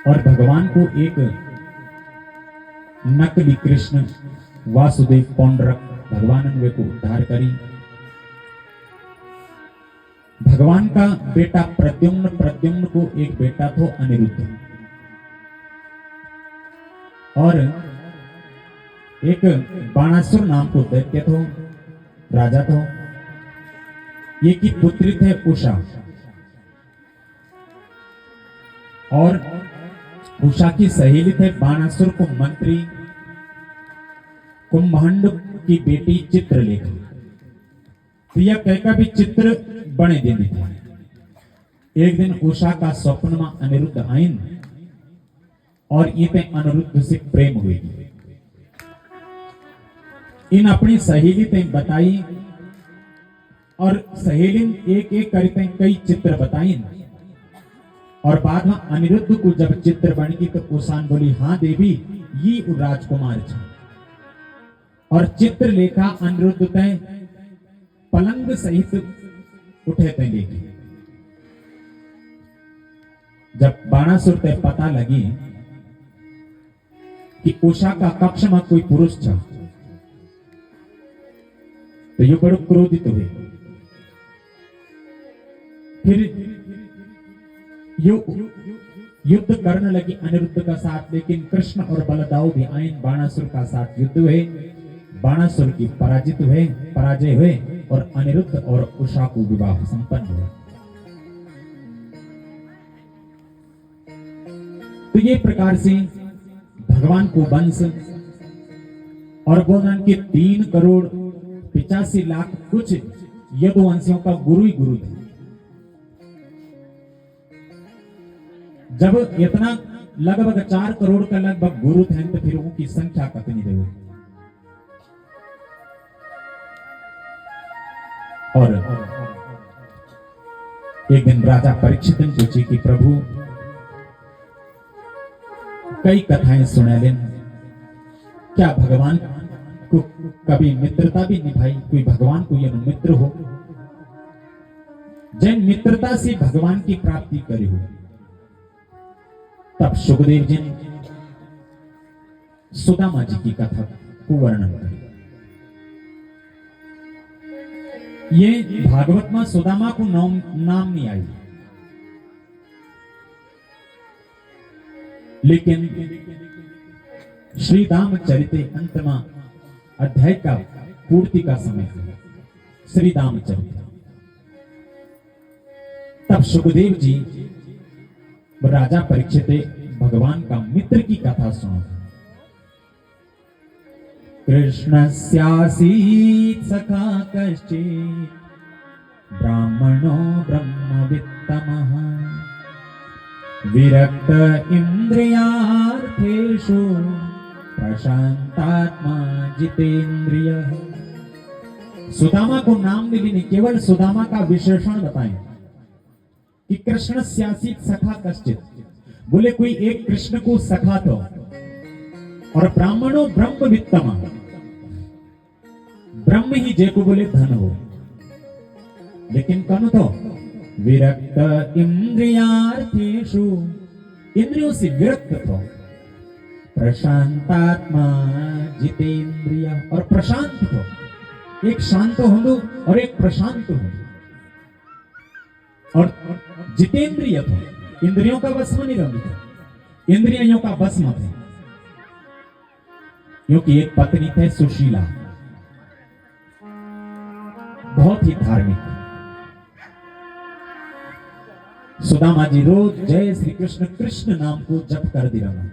और भगवान को एक नकली कृष्ण वासुदेव पौंडरक भगवान वे को उद्धार करी। भगवान का बेटा प्रद्युम्न, प्रद्युम्न को एक बेटा थो अनिरुद्ध, और एक बाणासुर नाम को दैत्य थो, राजा थो। ये की पुत्री थे उषा, और उषा की सहेली थे बाणासुर को मंत्री कुंभंड की बेटी चित्रलेखा। तो यह कहकर भी चित्र बने देनी थी। एक दिन उषा का स्वप्न में अनिरुद्ध आइन और इते अनिरुद्ध से प्रेम हुई। इन अपनी सहेली ते बताई, और सहेली एक एक करते कई चित्र बताई। और बाद में अनिरुद्ध को जब चित्र बन गई तो उषा बोली, हाँ देवी, ये राजकुमार छा। और चित्रलेखा अनिरुद्ध ते पलंग सहित उठे ते लेके। जब बाणासुर ते पता लगी कि उषा का कक्ष में कोई पुरुष था, तो ये बड़ो क्रोधित हुए। फिर युद्ध करने लगी अनिरुद्ध का साथ, लेकिन कृष्ण और बलदाऊ भी आइन। बाणासुर का साथ युद्ध हुए, बाणासुर की पराजय हुए और अनिरुद्ध और उषा को विवाह संपन्न हुआ। तो ये प्रकार से भगवान को वंश और गोदान के 3,85,00,000 कुछ यदुवंशियों का गुरु ही गुरु थे। जब इतना लगभग 4 करोड़ का लगभग गुरु थे, तो फिर उनकी संख्या कितनी रही। और एक दिन राजा परीक्षित ने पूछी कि प्रभु, कई कथाएं सुने लेन, क्या भगवान को कभी मित्रता भी निभाई? कोई भगवान को यह मित्र हो, जिन मित्रता से भगवान की प्राप्ति करे हो। तब सुखदेव जी ने सुदामा जी की कथा को वर्णन करी। ये भागवत में सुदामा को नाम नहीं आई, लेकिन श्री रामचरिते अंत में अध्याय का पूर्ति का समय है, श्री रामचरित। तब सुखदेव जी राजा परीक्षित भगवान का मित्र की कथा सुनो। कृष्णस्यासीत् सखा कश्चित् ब्राह्मणो ब्रह्मवित्तमः विरक्त इन्द्रियार्थेषु प्रशांतात्मा जितेन्द्रियः। सुदामा को नाम मिली नहीं, केवल सुदामा का विशेषण बताएं कि कृष्णस्यासीत् सखा कश्चित्, बोले कोई एक कृष्ण को सखा तो, और ब्राह्मणों ब्रह्मवित्तम, ब्रह्म ही जे को बोले धन हो। लेकिन कौन तो विरक्त इंद्रियार्थेषु, इंद्रियों से विरक्त तो, प्रशांतात्मा जितेन्द्रिय, और प्रशांत हो, एक शांत हो और एक प्रशांत हो, और जितेंद्रिय थे, इंद्रियों का बस में नहीं रहते, इंद्रियों का बस में थे। क्योंकि एक पत्नी थे सुशीला, बहुत ही धार्मिक। सुदामा जी रोज जय श्री कृष्ण कृष्ण नाम को जप कर दी रहा।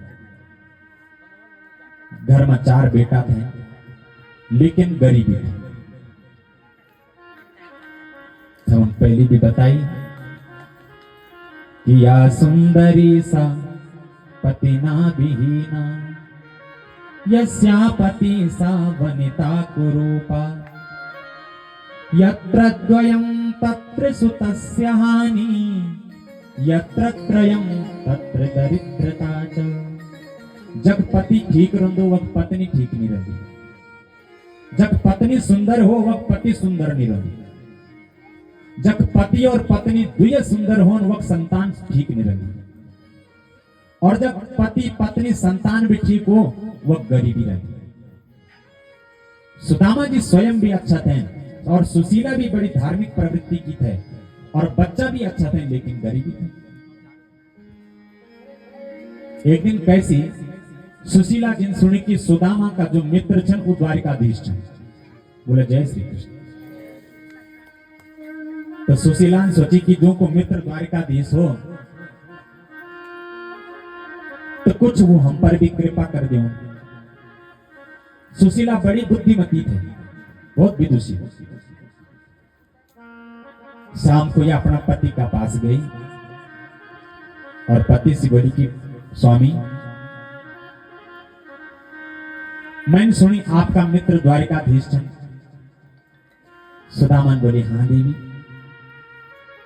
घर में 4 बेटा थे, लेकिन गरीबी थी। हम पहली भी बताई कि या सुंदरी सा पतिना विहीना, यस्या पति सा वनिता कुरूपा, यत्र द्वयं तत्र सुतस्य हानि, यत्र त्रयं तत्र दरिद्रता च। जब पति ठीक रहो वह पत्नी ठीक नहीं रहती, जब पत्नी सुंदर हो वह पति सुंदर नहीं रहती, जब पति और पत्नी द्वय सुंदर हो वह संतान ठीक नहीं रहती। और जब पति पत्नी संतान भी ठीक हो वह गरीबी रहती है। सुदामा जी स्वयं भी अच्छा थे और सुशीला भी बड़ी धार्मिक प्रवृत्ति की थे और बच्चा भी अच्छा थे, लेकिन गरीबी थे। एक दिन कैसी सुशीला जिन सुनी कि सुदामा का जो मित्र छन वो द्वारिकाधीश छन, बोले जय श्री कृष्ण। तो सुशीला ने सोची कि जो को मित्र द्वारिकाधीश हो तो कुछ वो हम पर भी कृपा कर दे। सुशीला बड़ी बुद्धिमती थे, बहुत विदुषी। शाम को यह अपना पति का पास गई और पति से बोली कि स्वामी, मैंने सुनी आपका मित्र द्वारिकाधीश छन। सुदामन बोली हाँ देवी।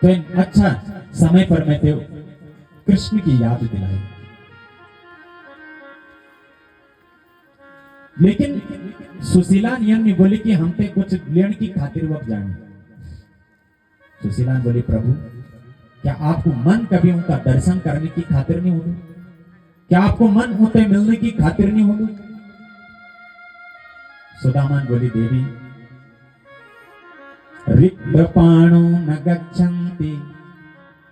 तो अच्छा समय पर मैं तो कृष्ण की याद दिलाई, लेकिन सुशीला नियम ने बोली कि हम पे कुछ लेने की खातिर वक्त जाने। सुशीला ने बोली प्रभु, क्या आपको मन कभी उनका दर्शन करने की खातिर नहीं होगी? क्या आपको मन उनसे मिलने की खातिर नहीं होगी? सुदामन बोली देवी, रिक्तपाणो न गच्छन्ति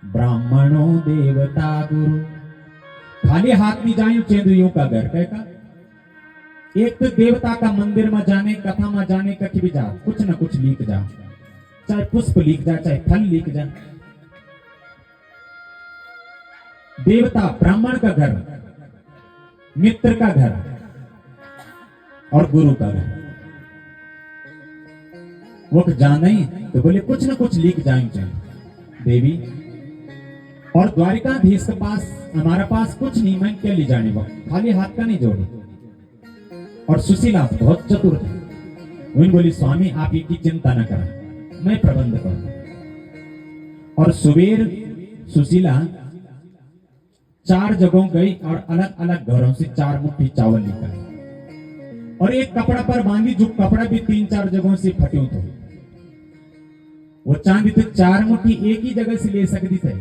ब्राह्मणो देवता गुरु। खाली हाथ में जायूं चेंदुओं का घर कहका। एक तो देवता का मंदिर में जाने, कथा में जाने, कहीं भी जा कुछ न कुछ लिख जा, चाहे पुष्प लिख जा, चाहे फल लिख जा। देवता ब्राह्मण का घर, मित्र का घर और गुरु का घर, वो जाने तो बोले कुछ न कुछ लिख जाए चाहिए देवी। और द्वारिकाधीश के पास हमारा पास कुछ नहीं, मैं क्या ले जाने वक्त खाली हाथ का नहीं जोड़े। और सुशीला बहुत चतुर थी, उन्होंने बोली स्वामी आप ये की चिंता न करें, मैं प्रबंध करूंगा। और सुबेर सुशीला 4 जगहों गई और अलग अलग घरों से 4 मुट्ठी चावल निकाले और एक कपड़ा पर बांधी, जो कपड़ा भी 3-4 जगहों से फटे थे। वो चांदी तो 4 मुट्ठी एक ही जगह से ले सकती थे,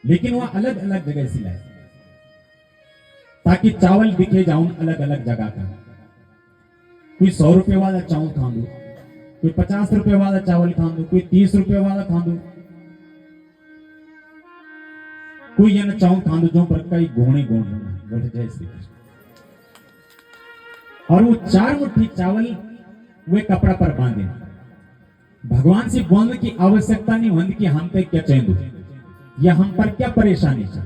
लेकिन वह अलग अलग जगह से लाए ताकि चावल दिखे जाऊं अलग अलग जगह का। कोई 100 रुपए वाला चावल खा दो, कोई 50 रुपए वाला चावल खा दो, कोई 30 रुपए वाला खा दो, कोई ये न चावल खा दो जो पर कई गोणे गोण बोले जय श्री कृष्ण। और वो 4 मुट्ठी चावल वे कपड़ा पर बांधे। भगवान से बोलने की आवश्यकता नहीं होती कि हम पे क्या चाहिए या हम पर क्या परेशानी है,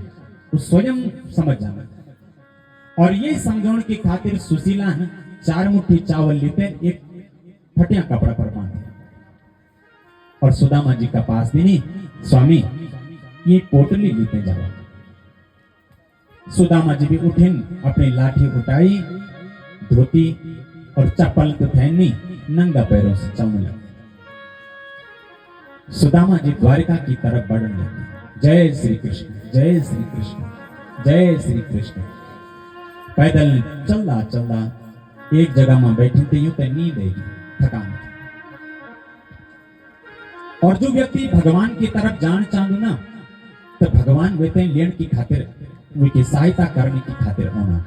वो स्वयं समझ जाना। और ये समझाने की खातिर सुशीला ने 4 मुट्ठी चावल लेते एक फटिया कपड़ा पर बांधे और सुदामा जी का पास देनी, स्वामी ये पोटली लेते जाओ। सुदामा जी भी उठे, अपनी लाठी उठाई, धोती और चप्पल तो पहनी, नंगा पैरों से चलने लगे। सुदामा जी द्वारिका की तरफ बढ़ने लगे। जय श्री कृष्ण, जय श्री कृष्ण, जय श्री कृष्ण। पैदल चलना चलना एक जगह में बैठे थे, यूं तो नींद आएगी, थकान। और जो व्यक्ति भगवान की तरफ जान चाहू ना, तो भगवान वे लेन की खातिर उनकी सहायता करने की खातिर होना।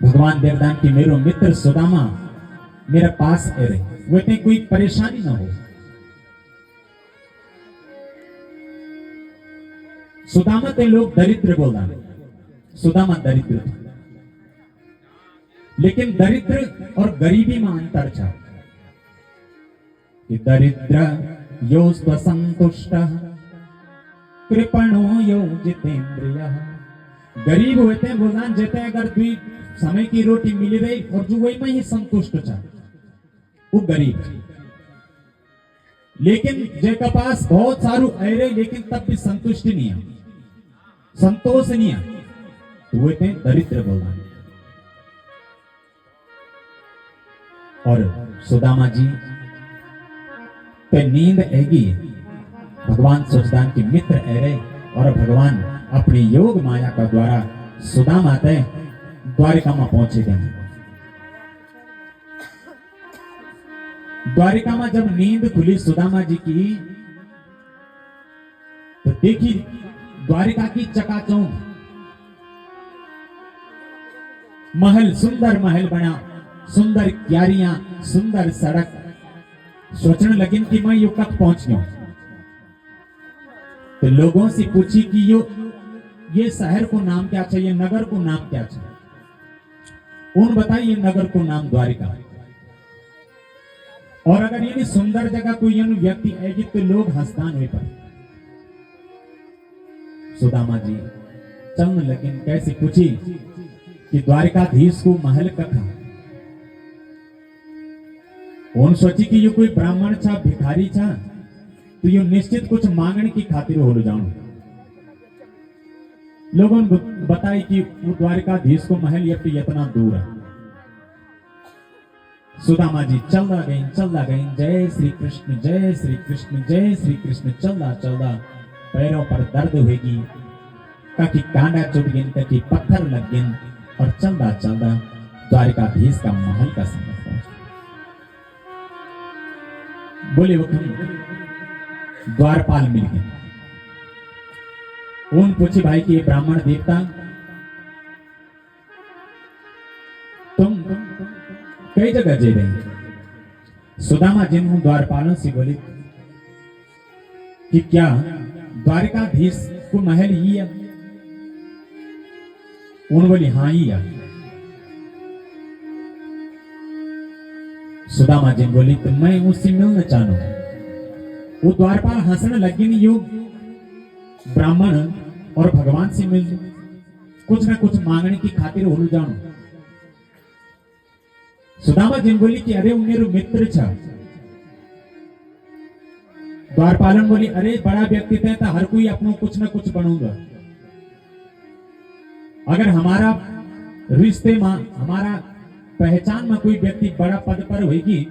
भगवान देवदान की मेरो मित्र सुदामा मेरे पास आ रहे, वे कोई परेशानी ना हो। सुदामा ते लोग दरिद्र बोल रहे, सुदामा दरिद्र था, लेकिन दरिद्र और गरीबी में अंतर था कि दरिद्र यो स्वसंतुष्ट कृपणो यो जितेंद्रिय। गरीब होते हैं बोलना जेते अगर दुई समय की रोटी मिली रही और जो वही में ही संतुष्ट था, वो गरीब था। लेकिन जेका पास बहुत सारू अरे लेकिन तब भी संतुष्टि नहीं है, संतोष नहीं है, तो वो थे दरिद्र बोलना। और सुदामा जी पे नींद आएगी, भगवान सुदान के मित्र अरे और भगवान अपनी योग माया का द्वारा सुदामा ते द्वारिका में पहुंचे थे। द्वारिका में जब नींद खुली सुदामा जी की, तो देखी द्वारिका की चकाचौंध महल, सुंदर महल बना, सुंदर क्यारियां, सुंदर सड़क। सोचने लगिन कि मैं यू कब पहुंच गया। तो लोगों से पूछी कि ये शहर को नाम क्या चाहिए, नगर को नाम क्या चाहिए। उन बताई ये नगर को नाम द्वारिका। और अगर ये सुंदर जगह कोई व्यक्ति आएगी तो लोग हंसदान हुए पर। सुदामा जी चंद लेकिन कैसे पूछी कि द्वारिकाधीश को महल कथा। उन सोची कि ये कोई ब्राह्मण छा, भिखारी छा, तो ये निश्चित कुछ मांगने की खातिर हो जाऊं। लोगों ने बताई कि वो द्वारिकाधीश को महल ये इतना दूर है। सुदामा जी चलदा गई, जय श्री कृष्ण, जय श्री कृष्ण, जय श्री कृष्ण। चलदा पैरों पर दर्द होगी, कभी कांडा चुभ गिन, कभी पत्थर लग गिन, और चलदा द्वारिकाधीश का महल का समय पहुंच। बोले वो द्वारपाल मिल गए। उन पूछे भाई कि ये ब्राह्मण देवता तुम कई जगह जे रहे। सुदामा जी ने द्वारपालों से बोले कि क्या द्वारिकाधीश को महल ही है। उन बोली हाँ ही है। सुदामा जी बोली तो मैं उससे मिलना चाहूं। वो द्वारपाल हंसने लगी, नहीं यो ब्राह्मण और भगवान से मिल कुछ ना कुछ मांगने की खातिर हो जाऊं। सुदामा जी बोली कि अरे मेरे मित्र छा। द्वारपालन बोली अरे बड़ा व्यक्तित्व है तो हर कोई अपना कुछ ना कुछ बनूंगा। अगर हमारा रिश्ते में, हमारा पहचान में कोई व्यक्ति बड़ा पद पर होगी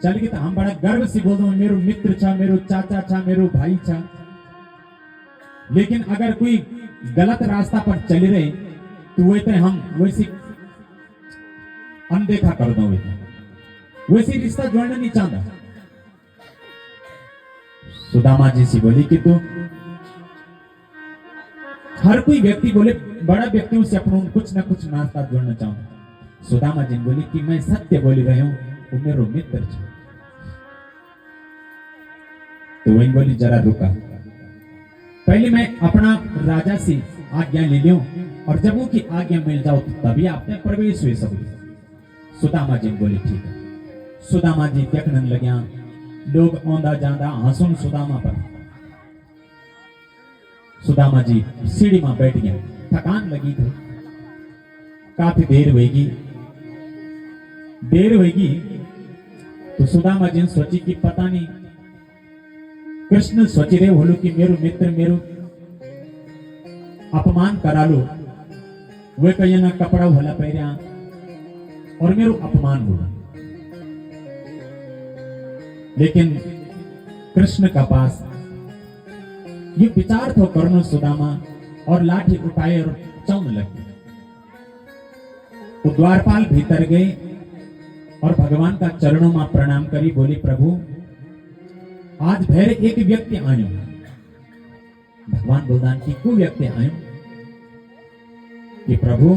चल गई तो हम बड़ा गर्व से बोल दो मेरो मित्र छा, मेरो चाचा छा, मेरो भाई छा। लेकिन अगर कोई गलत रास्ता पर चल रहे तो वैसे हम वैसे अनदेखा कर दो, वैसे रिश्ता जोड़ना नहीं चाहता। सुदामा जी से बोली कि तू हर कोई व्यक्ति बोले बड़ा व्यक्तियों से अपना कुछ ना कुछ नाता जोड़ना चाहूंगा। सुदामा जी बोली कि मैं सत्य बोल रही हूं, वो मेरो मित्र छे। तो वही बोली जरा रुका, पहले मैं अपना राजा से आज्ञा ले लूं और जब उनकी आज्ञा मिल जाओ तो तभी आपने प्रवेश हुए सब। सुदामा जी बोली ठीक है। सुदामा जी देखने लग्या, लोग औंधा जांदा हंसुन सुदामा पर। सुदामा जी सीढ़ी में बैठ गया, थकान लगी थी, काफी देर होगी तो सुदामा जी ने सोची कि पता नहीं कृष्ण सोची रहे बोलो कि मेरो मित्र मेरो अपमान करा लो, वे कहीं ना कपड़ा भला पहरिया और मेरो अपमान होगा। लेकिन कृष्ण का पास ये विचार तो करनो सुदामा और लाठी उठाए और चौन लगे। वो द्वारपाल भीतर गए और भगवान का चरणों में प्रणाम करी, बोली प्रभु आज भैर एक व्यक्ति आयो। भगवान बोलदान की को व्यक्ति आयो कि प्रभु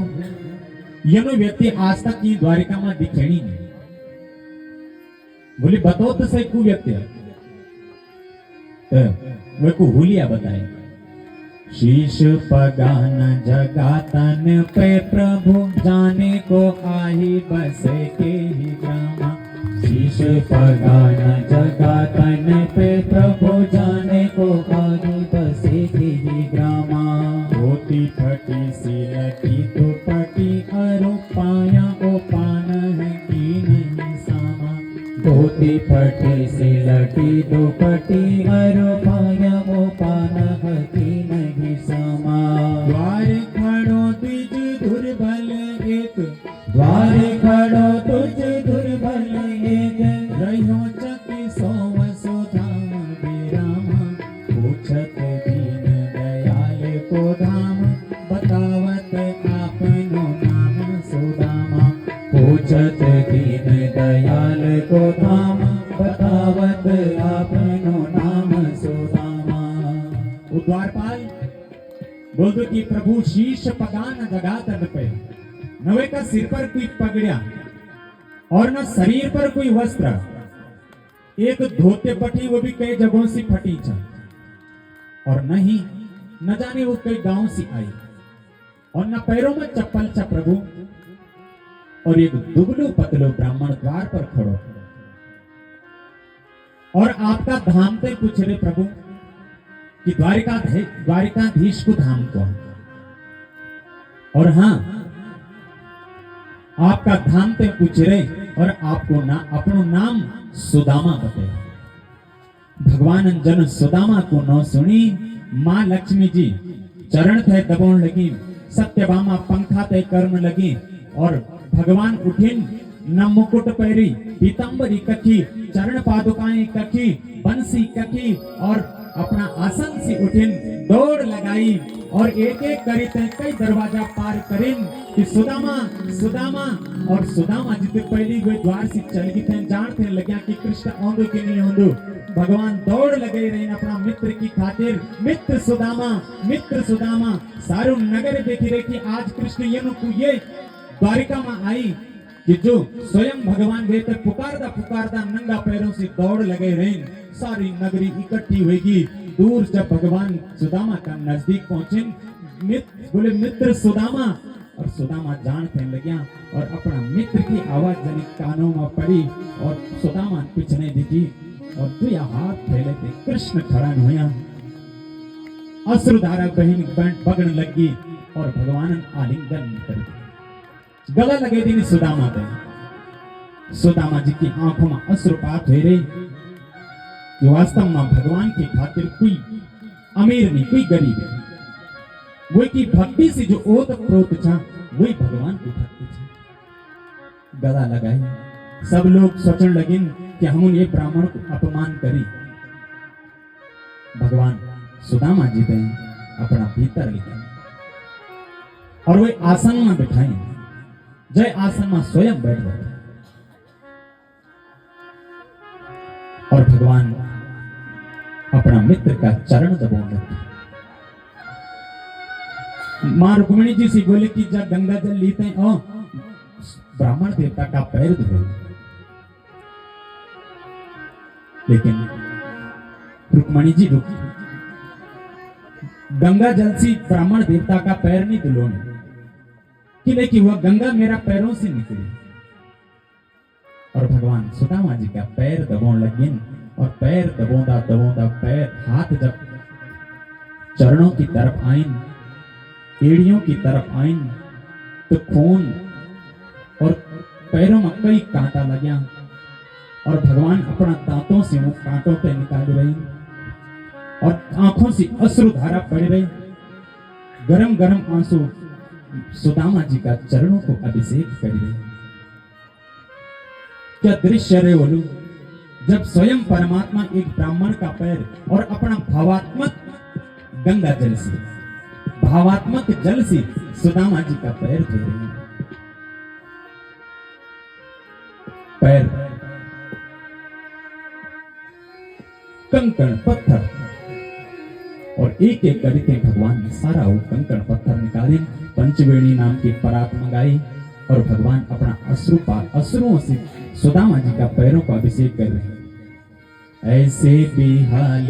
यनो व्यक्ति आज तक की द्वारिका में दिखेनी नहीं। बोले बताओ तो सही को व्यक्ति है। वे को हुलिया बताए, शीश पगान जगातन पे प्रभु जाने को आही बस के ही ग्रामा। शीश पगान जगातन पे प्रभु जाने को आही बस के ही ग्रामा। धोती फटी सिलटी दुपटी अरु पाया ओ पान है की नहीं सामा। धोती फटी सिलटी दुपटी अरु पाया ओ पान है की नहीं सामा। द्वार खड़ो तुझ दुर्बल एक, द्वार खड़ो तुझ दुर्बल एक, रहो चकी सोम सुधाम विरामा। पूछत दीन दयाल को धाम, बतावत आपनो नाम सुदामा। पूछत दीन दयाल को धाम, बतावत आपनो नाम सुदामा। वो द्वारपाल बोल दो कि प्रभु शीश पगा न जगा तन पे, नवे का सिर पर कोई पगड़िया और न शरीर पर कोई वस्त्र, एक धोते पटी वो भी कई जगहों से फटी छ, और नहीं न जाने वो कई गांव से आई, और न पैरों में चप्पल छ प्रभु, और एक दुबलो पतलो ब्राह्मण द्वार पर खड़ो, और आपका धाम ते पूछ रहे प्रभु कि द्वारिकाधीश को धाम को, और हाँ आपका धाम ते पूछ रहे और आपको ना अपनो नाम सुदामा बते। भगवान जन सुदामा को न सुनी, मां लक्ष्मी जी चरण थे दबोण लगी, सत्यभामा पंखा ते कर्म लगी, और भगवान उठिन न मुकुट पैरी, पीतांबरी कखी, चरण पादुकाएं कखी, बंसी कखी, और अपना आसन से उठिन, दौड़ लगाई और एक एक करी कई दरवाजा पार करिन कि सुदामा सुदामा, और सुदामा जितने पहली वे द्वार से चल गई थे, जानते लग्या कि कृष्ण औंदो कि नहीं औंदो, भगवान दौड़ लगे रहे अपना मित्र की खातिर, मित्र सुदामा सारू नगर देखी रहे कि आज कृष्ण ये द्वारिका में आई कि जो स्वयं भगवान वे पुकारदा नंगा पैरों से दौड़ लगे रहे, सारी नगरी इकट्ठी होगी। दूर जब भगवान सुदामा का नजदीक पहुंचे, बोले मित्र सुदामा, और सुदामा जानते लग्या और अपना मित्र की आवाज जनिक कानों में पड़ी, और सुदामा पिछने दिखी और दुया हाथ फैले थे, कृष्ण खड़ा होया, अश्रुधारा बहन बगन लगी और भगवान आलिंगन कर दिया, गला लगे दी सुदामा पे। सुदामा जी की आंखों में अश्रुपात हुए रहे कि वास्तव में भगवान की खातिर कोई अमीर नहीं, कोई गरीब है, वही की भक्ति से जो ओत प्रोत था वही भगवान की भक्ति थी। गला लगाई, सब लोग सोचने लगे कि हम ये ब्राह्मण को अपमान करी। भगवान सुदामा जी पे अपना भीतर लिखा और वे आसन में बैठाए, जय आसन में स्वयं बैठ गए, और भगवान अपना मित्र का चरण दबाने लगे। मां रुक्मिणी जी से बोले कि जब गंगा जल लेते हैं और ब्राह्मण देवता का पैर धोए, लेकिन रुक्मिणी जी रुकी, गंगा जल से ब्राह्मण देवता का पैर नहीं धुलोने कि लेकिन वह गंगा मेरा पैरों से निकली। और भगवान सुदामा जी का पैर दबाने लगे, और पैर दबोंदा पैर हाथ जब चरणों की तरफ आइन, एड़ियों की तरफ आइन, तो खून और पैरों में कई कांटा लग्या, और भगवान अपना दांतों से वो कांटों पे निकाल रही, और आंखों से अश्रु धारा पड़ रही, गरम गरम आंसू सुदामा जी का चरणों को अभिषेक कर रही। क्या दृश्य रे बोलू, जब स्वयं परमात्मा एक ब्राह्मण का पैर और अपना भावात्मक गंगा जल से, भावात्मक जल से सुदामा जी का पैर धो रही है। पैर कंकड़ पत्थर, और एक एक करके भगवान ने सारा वो कंकड़ पत्थर निकाले, पंचवेणी नाम की परात मंगाई, और भगवान अपना अश्रुओं से सुदामा जी का पैरों को अभिषेक कर रहे हैं। ऐसे बिहाल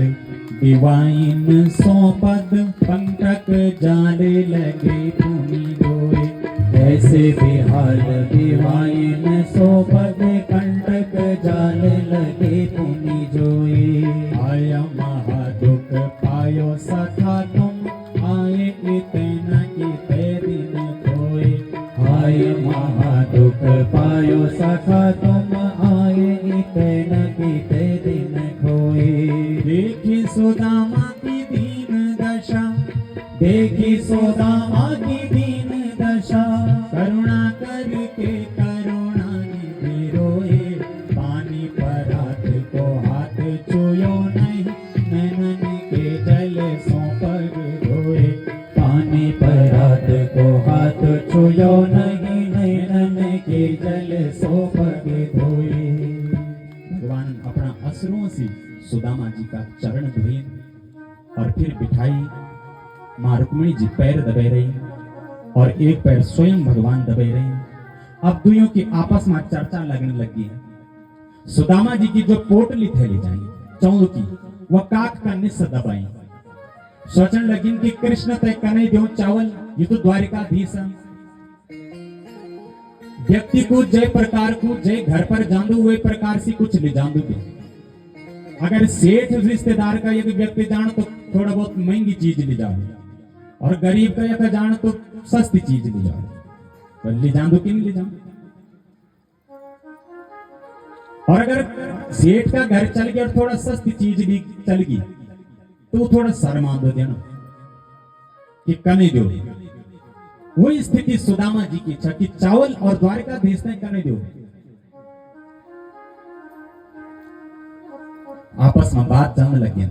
दिवाइन सो पद पंकक जाले लगे भूमि रोए, ऐसे बिहाल दिवाइन सो पद कंटक जाले लगे भूमि जोए। आया महादुख पायो सखा तुम, आए इतना इते दिन खोए, आय महादुख पायो सखा तुम, आए इतना इते दिन खोए। देखी सुदामा की दीन दशा, देखी सुदामा की दीन दशा, करुणा करके करुणा निधि रोए, पानी पर हाथ को हाथ छुयो नहीं, नैनन के जल सो पग धोए, पानी पर हाथ को हाथ छुयो नहीं, नैनन के जल सो पग धोए। भगवान अपना अश्रुओं से सुदामा जी का चरण धोए और फिर बिठाई, मां रुक्मिणी जी पैर दबे रही और एक पैर स्वयं भगवान दबे रहे। अब दुइयों की आपस में चर्चा लगने लगी है। सुदामा जी की जो पोटली थैली जाई चौल की वह काक का निस्स दबाई, सोचने लगी कि कृष्ण तय कने दो चावल, ये तो द्वारिकाधीश है। व्यक्ति को जय प्रकार को जय घर पर जांदू वही प्रकार से कुछ ले जांदू दे। अगर सेठ रिश्तेदार का एक व्यक्ति जान तो थोड़ा बहुत महंगी चीज ले जाए और गरीब का एक जान तो सस्ती चीज ले जाए, पर ले जान दो कि नहीं ले जान। और अगर सेठ का घर चल गया और थोड़ा सस्ती चीज भी चल गई तो थोड़ा शर्मा दो देना कि कने दो। वही स्थिति सुदामा जी की इच्छा कि चावल और द्वारिकाधीश ने कने दो। आपस में बात जमने लगी।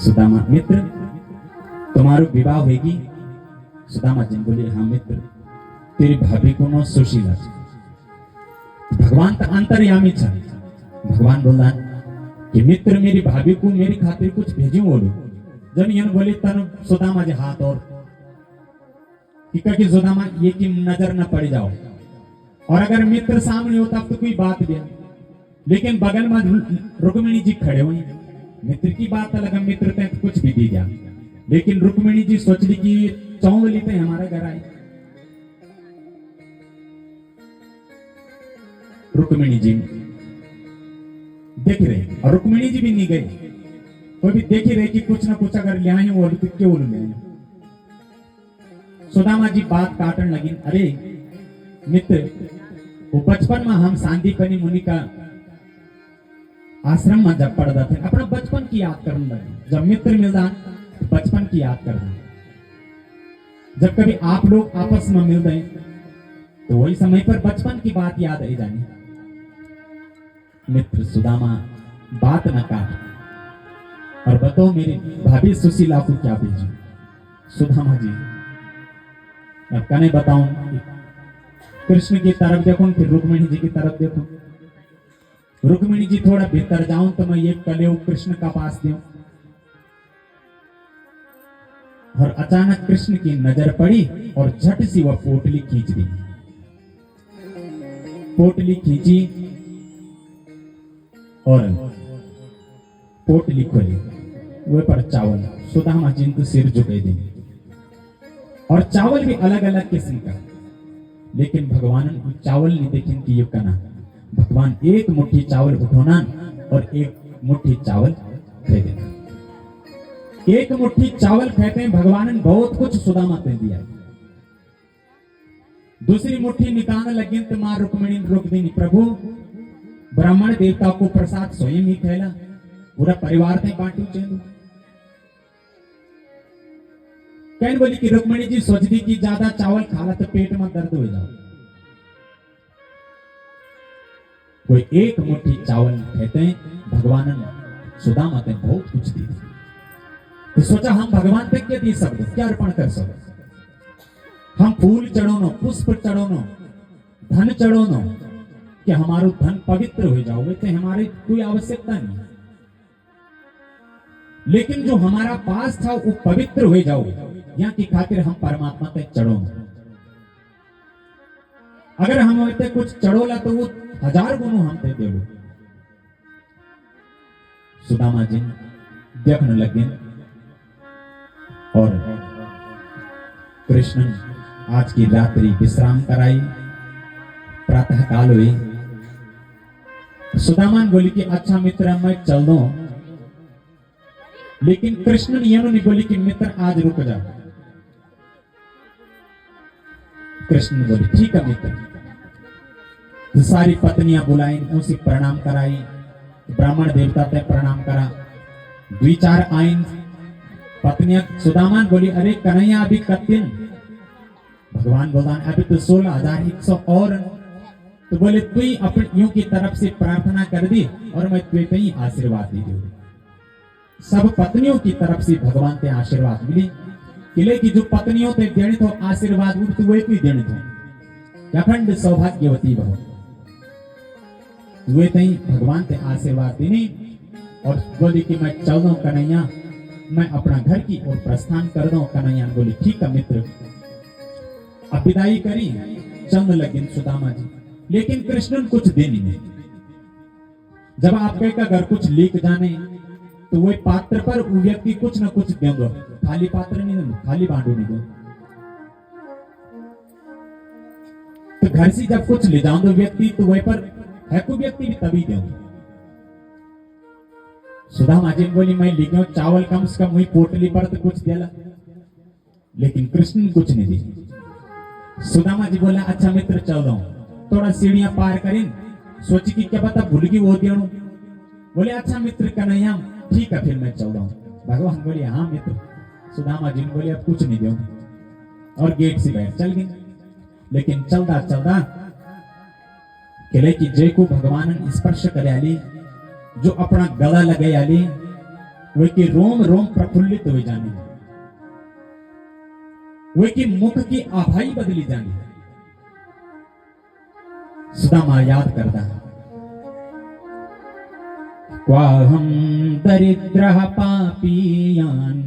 सुदामा मित्र तुम्हारो विवाह होगी? सुदामा जी बोले हाँ मित्र, तेरी भाभी को नो सुशीला। भगवान का अंतर्यामी था। भगवान बोला कि मित्र मेरी भाभी को मेरी खातिर कुछ भेजू बोलो। जब यन बोले तन सुदामा जी हाथ और कि सुदामा ये की नजर न पड़ जाओ, और अगर मित्र सामने होता तो कोई बात दिया, लेकिन बगल में रुक्मिणी जी खड़े हुए। मित्र की बात अलग, मित्र ते कुछ भी दी गया, लेकिन रुक्मिणी जी सोच ली कि चौंगली ते हमारा घर आए। रुक्मिणी जी देख रहे और रुक्मिणी जी भी नहीं गई, कोई भी देख ही रहे कि कुछ ना कुछ अगर ले आए वो तो क्यों ले। सुदामा जी बात काटने लगी। अरे मित्र, वो बचपन में हम सांदीपनि मुनि का आश्रम में जब पढ़ता थे, अपना बचपन की याद करने लगे। जब मित्र मिलता बचपन की याद करना। जब कभी आप लोग आपस में मिल गए तो वही समय पर बचपन की बात याद आई जानी। मित्र सुदामा बात न काट और बताओ मेरी भाभी सुशीला को क्या भेजूं? सुदामा जी अब कने बताऊं? कृष्ण की तरफ देखो फिर रुक्मिणी जी की तरफ देखो। रुक्मिणी जी थोड़ा भीतर जाऊं तो मैं ये कलेव कृष्ण का पास दूं। और अचानक कृष्ण की नजर पड़ी और झट सी वह पोटली खींच दी। पोटली खींची और पोटली खोली, वह पर चावल। सुदामा जी को सिर झुके दी और चावल भी अलग अलग किस्म का, लेकिन भगवान चावल नहीं देखें कि ये कना। भगवान एक मुट्ठी चावल उठोना और एक मुट्ठी चावल खे देना। एक मुट्ठी चावल कहते हैं भगवान ने बहुत कुछ सुदामा दे दिया। दूसरी मुट्ठी निकालने लगी तो मां रुक्मिणी रोक दी। प्रभु ब्राह्मण देवता को प्रसाद स्वयं ही खैला, पूरा परिवार ने बांटू चेंदू। कहने बोली कि रुक्मिणी जी सोच दी कि ज्यादा चावल खाला तो पेट में दर्द हो जाओ। कोई एक मुट्ठी चावल कहते हैं भगवान सुदामा ने बहुत कुछ दी। तो सोचा हम भगवान पे क्या दी सकते, क्या अर्पण कर सकते? हम फूल चढ़ोनो, पुष्प चढ़ोनो, धन चढ़ोनो, कि हमारो धन पवित्र हो जाओ, तो हमारे कोई आवश्यकता नहीं। लेकिन जो हमारा पास था वो पवित्र हो जाओ, यहाँ की खातिर हम परमात्मा पे चढ़ो। अगर हम होते कुछ चढ़ोला तो वो 1000 गुना हम पे दे। सुदामा जी देखने लगे और कृष्ण आज की रात्रि विश्राम कराई। प्रातः काल हुई। सुदामा बोली कि अच्छा मित्र मैं चल दो, लेकिन कृष्ण ने नहीं बोली कि मित्र आज रुक जा। कृष्ण ने बोली ठीक है मित्र। तो सारी पत्नियां बुलाई, उनसे प्रणाम कराई, ब्राह्मण देवता पे प्रणाम करा। 2-4 आइन पत्नियां सुदामा बोली अरे कन्हैया अभी कत्तिन? भगवान बोला अभी तो 16,100 और। तो बोले तू ही अपनियों की तरफ से प्रार्थना कर दी और मैं तुझे पे ही आशीर्वाद दी दूं। सब पत्नियों की तरफ से भगवान ते आशीर्वाद मिली। किले की जो पत्नियों ते देने तो आशीर्वाद उठ तो वे भी देने तो अखंड सौभाग्यवती बहु वे तई भगवान ते आशीर्वाद देने और बोली कि मैं चल दूं कन्हैया, मैं अपना घर की ओर प्रस्थान कर दूं। कन्हैया बोली ठीक है मित्र। अब विदाई करी, चंद लगिन सुदामा जी, लेकिन कृष्ण कुछ दे नहीं। जब आपके का घर कुछ लीक जाने तो वही पात्र पर वो व्यक्ति कुछ न कुछ देंगे, खाली पात्र नहीं दो, खाली बांडू नहीं दो। तो घर से जब कुछ ले जाओ व्यक्ति तो वही पर है को व्यक्ति भी तभी दो। सुदामा जी बोली मैं लिखो चावल कम से कम वही पोटली पर तो कुछ दिला, लेकिन कृष्ण कुछ नहीं दी। सुदामा जी बोला अच्छा मित्र चल दो, थोड़ा सीढ़ियां पार करें, सोची कि क्या पता भूल गई वो देणु। बोले अच्छा मित्र कन्हैया ठीक है फिर मैं चल रहा हूं। भगवान बोले हाँ मित्र। सुदामा जी बोले अब कुछ नहीं दो और गेट से बाहर चल गए। लेकिन चलता चलता कहले कि जय को भगवान स्पर्श करे आली, जो अपना गला लगे आली वे की रोम रोम प्रफुल्लित हो जाने, वे की मुख की आभाई बदली जानी। सुदामा याद करता है क्वाहम दरिद्रः पापीयान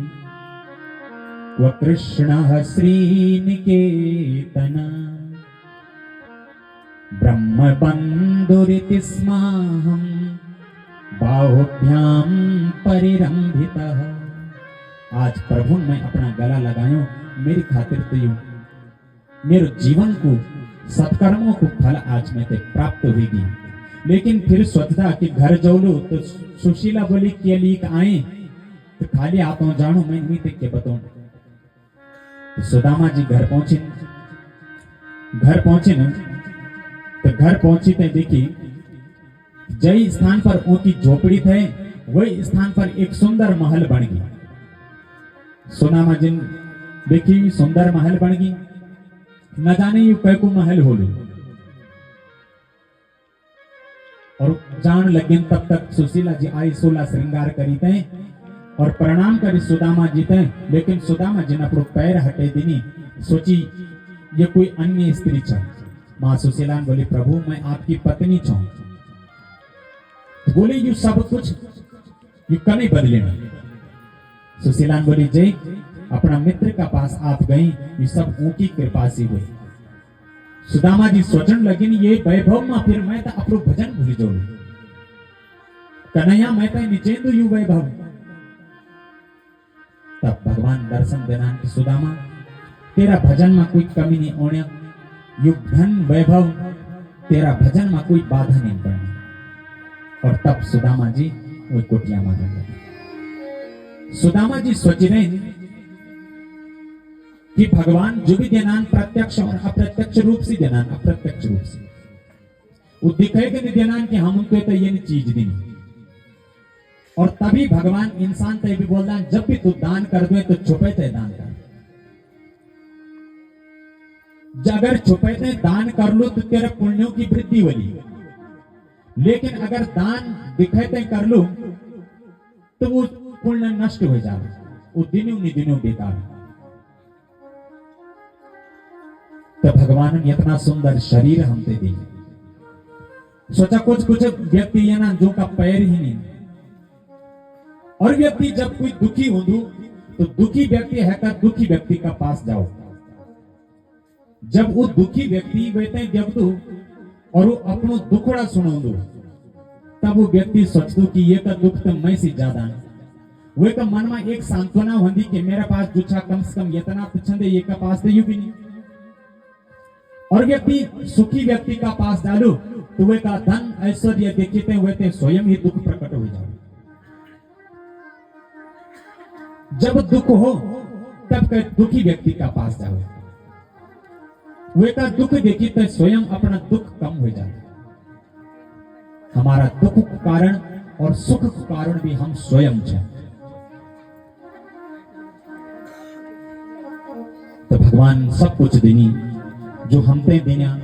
क्व कृष्णः श्रीनिकेतन ब्रह्म बंधुरिति स्माहम बाहुभ्याम परिरंभितः। आज प्रभु मैं अपना गला लगायो, मेरी खातिर तो यूं मेरे जीवन को सत्कर्मों को फल आज में ते प्राप्त होगी। लेकिन फिर सोचता कि घर जोलू तो सुशीला बोली के लिए आए तो खाली हाथों जानो मैं नहीं थे के बताऊं। तो सुदामा जी घर पहुंचे न तो घर पहुंची थे देखी जय स्थान पर उनकी झोपड़ी थे वही स्थान पर एक सुंदर महल बन गई। सुदामा जी देखी सुंदर महल बन गई, न जाने यू कै को महल होलू। और जान लगे तब तक सुशीला जी आई 16 श्रृंगार करी थे और प्रणाम करी सुदामा जी थे। लेकिन सुदामा जी ने अपनो पैर हटे दिनी, सोची ये कोई अन्य स्त्री छ। मां सुशीला बोली प्रभु मैं आपकी पत्नी छू। बोले यू सब कुछ यू कने बदले में। सुशीला बोली जय अपना मित्र का पास आप गई, ये सब ऊंची कृपा से हुई। सुदामा जी सोचने लगे ये वैभव में फिर मैं तो अपनो भजन भूल जाऊं। कन्हैया मैं तो नीचे दू यू वैभव। तब भगवान दर्शन देना कि सुदामा तेरा भजन में कोई कमी नहीं होने, यु धन वैभव तेरा भजन में कोई बाधा नहीं पड़नी। और तब सुदामा जी वो कुटिया मार गए। सुदामा जी सोच रहे कि भगवान जो भी देनान प्रत्यक्ष और अप्रत्यक्ष रूप से देनान, अप्रत्यक्ष रूप से वो दिखेगा नहीं देनान कि हम उनको तो ये नहीं चीज देनी। और तभी भगवान इंसान तय भी बोल रहा है जब भी तू दान कर दे तो छुपे थे दान कर। अगर छुपे थे दान कर लो तो तेरे पुण्यों की वृद्धि होगी, लेकिन अगर दान दिखे थे कर लो तो वो पुण्य नष्ट हो जाए, वो दिनों नहीं दिनों बेकार। तो भगवान ने इतना सुंदर शरीर हमसे दी। सोचा कुछ कुछ व्यक्ति ये ना जो का पैर ही नहीं। और व्यक्ति जब कोई दुखी हो तो दुखी व्यक्ति है का दुखी व्यक्ति का पास जाओ। जब वो दुखी व्यक्ति बैठे जब तू और वो अपनो दुखड़ा सुनो दो तब वो व्यक्ति सोच दो कि ये का दुख तो मैं से ज्यादा है। वे का मन में एक सांत्वना होती कि मेरा पास दुछा कम से कम इतना पिछंदे ये का पास तो यू भी नहीं। और व्यक्ति सुखी व्यक्ति का पास डालो तो वे का धन ऐश्वर्य देखते हुए स्वयं ही दुख प्रकट हो जाए। जब दुख हो तब के दुखी व्यक्ति का पास जाओ, वे का दुख देखी तो स्वयं अपना दुख कम हो जाए। हमारा दुख का कारण और सुख का कारण भी हम स्वयं हैं। तो भगवान सब कुछ देनी जो हमते देना,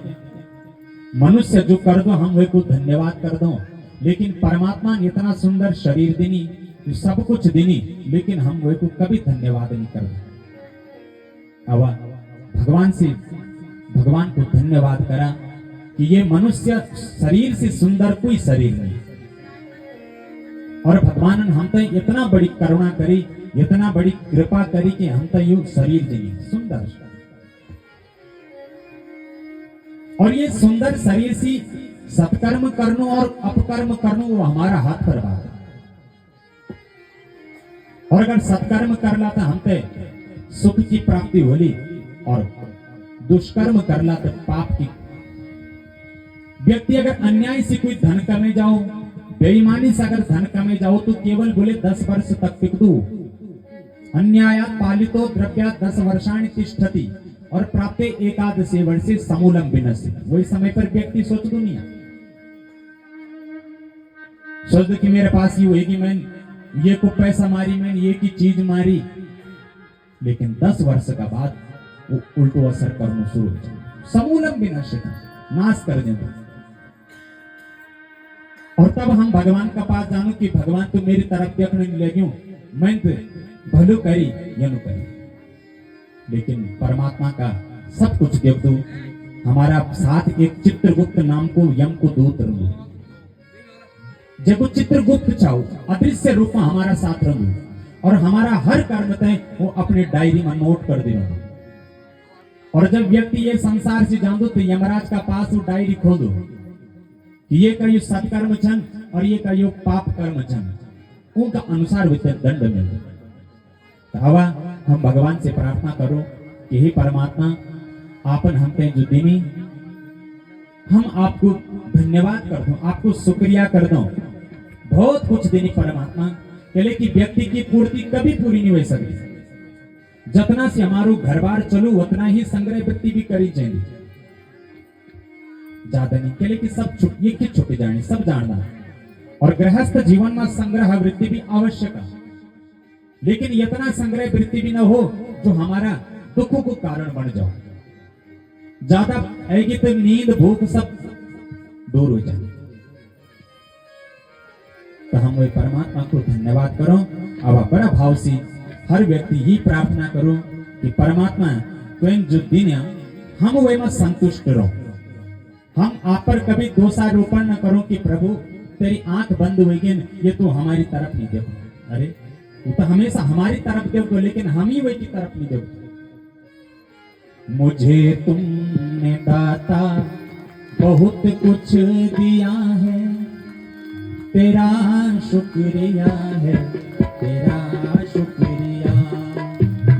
मनुष्य जो कर दो हम वे को धन्यवाद कर दो, लेकिन परमात्मा ने इतना सुंदर शरीर देनी सब कुछ देनी, लेकिन हम वे को कभी धन्यवाद नहीं कर दो। भगवान को धन्यवाद करा कि ये मनुष्य शरीर से सुंदर कोई शरीर नहीं। और भगवान ने हम तो इतना बड़ी करुणा करी इतना बड़ी कृपा करी कि हम तो यू शरीर देंगे सुंदर, और ये सुंदर शरीर सी सत्कर्म करनो और अपकर्म करनो वो हमारा हाथ पर बात है। और अगर सत्कर्म करला तो हम पे सुख की प्राप्ति होली, और दुष्कर्म करला तो पाप की। व्यक्ति अगर अन्याय से कोई धन कमे जाओ, बेईमानी से अगर धन कमे जाओ तो केवल बोले 10 वर्ष तक टिकतु, अन्यायात पालितो द्रव्यात 10 वर्षाणि तिष्ठति और प्राप्ते एकादशे वर्षे समूलम विनश्य। वही समय पर व्यक्ति सोच दुनिया सोच कि मेरे पास ये होगी, मैंने ये को पैसा मारी, मैंने ये की चीज मारी, लेकिन 10 वर्ष का बाद वो उल्टो असर करना शुरू हो जाए, समूलम विनश्य, नाश कर देंगे। और तब हम भगवान का पास जानो कि भगवान तो मेरी तरफ देखने नहीं लगी, मैं तो भलो करी यनु करी, लेकिन परमात्मा का सब कुछ देख दो। हमारा साथ एक चित्रगुप्त नाम को यम को दूत रंगो, जब चित्रगुप्त चाहो अदृश्य रूप में हमारा साथ रंगो, और हमारा हर कर्म तय वो अपने डायरी में नोट कर दे। और जब व्यक्ति ये संसार से जान दो तो यमराज का पास वो डायरी खोलो कि ये का यो सत्कर्म छन और ये का यो पाप कर्म छन, उनका अनुसार दंड मिले। तो हवा हम भगवान से प्रार्थना करो कि हे परमात्मा आपन हम पे जो देनी, हम आपको धन्यवाद कर दो, आपको शुक्रिया कर दो, बहुत कुछ देनी परमात्मा के लिए कि व्यक्ति की पूर्ति कभी पूरी नहीं हो सकती। जितना से हमारो घर बार चलो उतना ही संग्रह वृत्ति भी करी चाहिए, ज्यादा नहीं के लिए कि सब छुट्टी की छुट्टी जानी सब जानना, और गृहस्थ जीवन में संग्रह वृत्ति भी आवश्यक है, लेकिन इतना संग्रह वृत्ति भी न हो जो हमारा दुखों को कारण बन जाओ। ज्यादा आएगी तो नींद भूख सब दूर हो जाए। तो हम वही परमात्मा को धन्यवाद करो। अब बड़ा भाव से हर व्यक्ति ही प्रार्थना करो कि परमात्मा स्वयं जो दिन हम वही में संतुष्ट रहो, हम आप पर कभी दोषारोपण न करो कि प्रभु तेरी आंख बंद होगी ये तो हमारी तरफ नहीं देखो। अरे वो तो हमेशा हमारी तरफ देखो, लेकिन हम ही वही की तरफ नहीं देखो। मुझे तुमने दाता बहुत कुछ दिया है, तेरा शुक्रिया है, तेरा शुक्रिया।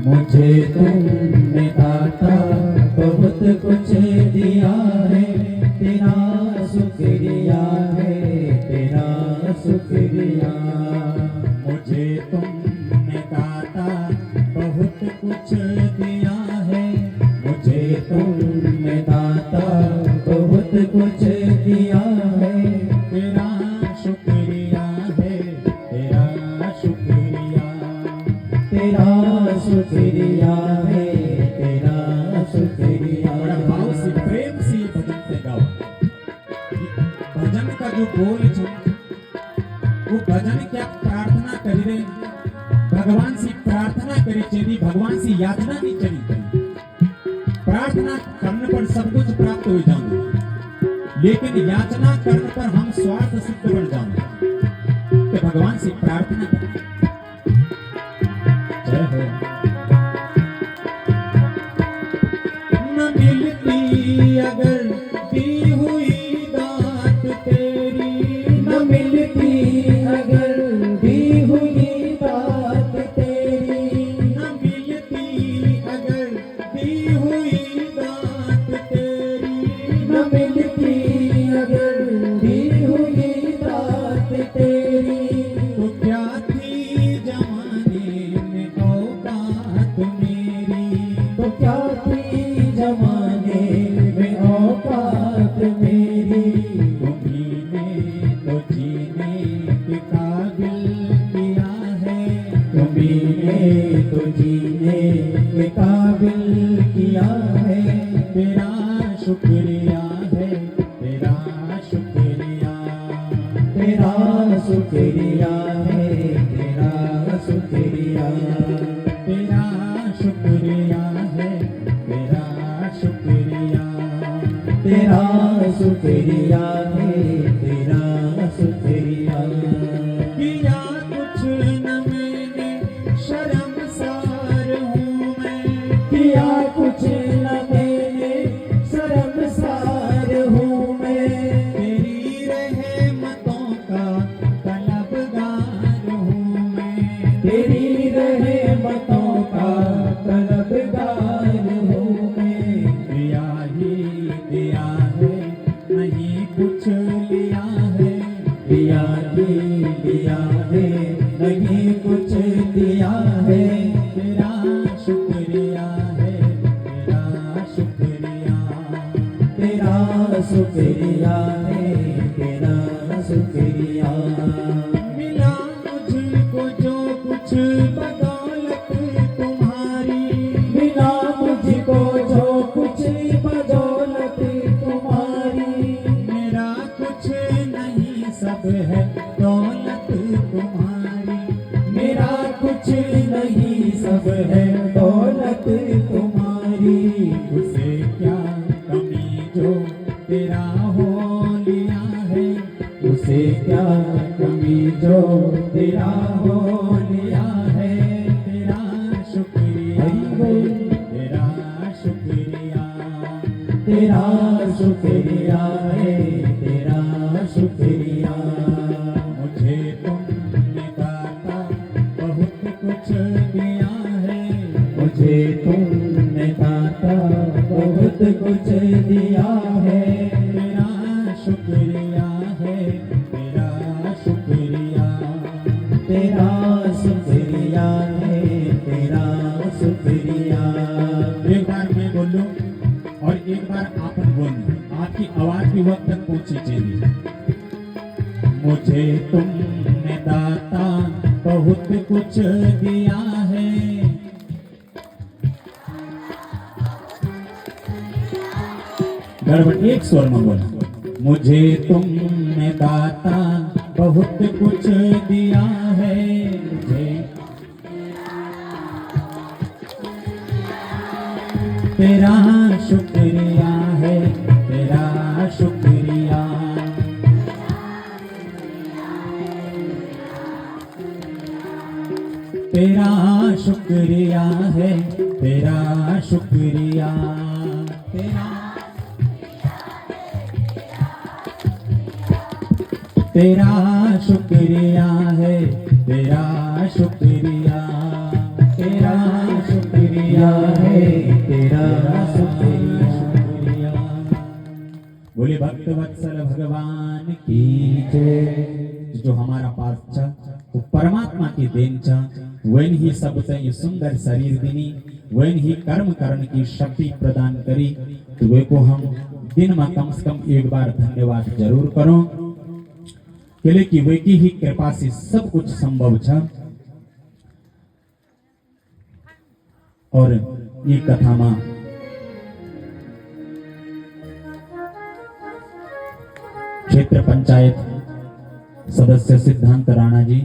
मुझे तुमने दाता बहुत कुछ दिया है, तेरा शुक्रिया है, तेरा शुक्रिया। मुझे तुमने दाता बहुत कुछ दिया है, मुझे तुमने दाता बहुत कुछ दिया है, तेरा शुक्रिया है, तेरा शुक्रिया। तेरा शुक्रिया है, तेरा शुक्रिया। बड़ा भाव से प्रेम से ये भजन से गाओ। भजन का जो बोल वो भजन क्या प्रार्थना करी रे, भगवान से प्रार्थना करे चली, भगवान से याचना नहीं चली करी। प्रार्थना करने पर सब कुछ प्राप्त हो जाएंगे, लेकिन याचना करने पर हम स्वार्थ सिद्ध बन जाएंगे। तो भगवान से प्रार्थना करें। जय हो। न मिलती अगर दी हुई दात तेरी, न मिलती अगर दी हुई दात तेरी, न मिलती अगर दी हुई दात तेरी, न मिलती अगर दी हुई दात तेरी, तो क्या थी जमाने में औकात मेरी, तो क्या थी जमाने में औकात मेरी। तुम्हीं ने तो जीने के काबिल किया है, तुम्हीं ने तो जीने के काबिल किया है, तेरा शुक्रिया है, तेरा शुक्रिया। तेरा शुक्रिया है, तेरा शुक्रिया। तेरा शुक्रिया है, तेरा शुक्रिया। तेरा शुक्रिया है, तेरा शुक्रिया। किया कुछ न मैंने शर्म दिया कुछ न मैंने, शर्मसार हूँ मैं। तेरी रहमतों का तलबगार हूँ मैं। तेरी रहमतों का तलबगार हूँ मैं। दिया ही दिया है, नहीं कुछ लिया है। दिया ही दिया है, नहीं कुछ दिया है। तेरा शुक्रिया है, तेरा शुक्रिया। तेरा शुक्रिया है, तेरा शुक्रिया। मिला मुझको जो कुछ बदौलत तुम्हारी। मिला मुझको जो कुछ बदौलत तुम्हारी। मेरा कुछ नहीं, सब है दौलत तुम्हारी। मेरा कुछ नहीं, सब है दौलत तुम्हारी। उसे क्या कमी जो तेरा हो लिया है। उसे क्या कमी जो तेरा हो लिया है। तेरा शुक्रिया है, तेरा शुक्रिया। तेरा शुक्रिया है, तेरा शुक्रिया। मुझे तुमने दाता बहुत कुछ दिया है। मुझे तुमने दाता बहुत कुछ दिया है। तेरा शुक्रिया है, तेरा शुक्रिया। तेरा शुक्रिया है, तेरा शुक्रिया। एक बार मैं बोलूं और एक बार आपन बोलूं, आपकी आवाज भी वक्त तक पहुंची चाहिए। मुझे तुमने दाता बहुत कुछ दिया है। गड़बड़, एक स्वर में बोला। मुझे तुमने दाता बहुत कुछ दिया है। मुझे तेरा शुक्रिया है, तेरा शुक्रिया। तेरा शुक्रिया है, तेरा शुक्रिया। तेरा तेरा शुक्रिया है, तेरा शुक्रिया। तेरा शुक्रिया है, तेरा शुक्रिया। बोले भक्त वत्सल भगवान की जय। जो हमारा पास छ तो परमात्मा की देन छ। वैन ही सबसे ये सुंदर शरीर दिनी, वैन ही कर्म करने की शक्ति प्रदान करी। तो वे को हम दिन में कम से कम एक बार धन्यवाद जरूर करो, केले की वे की ही कृपा से सब कुछ संभव छ। और ये कथा में क्षेत्र पंचायत सदस्य सिद्धांत राणा जी,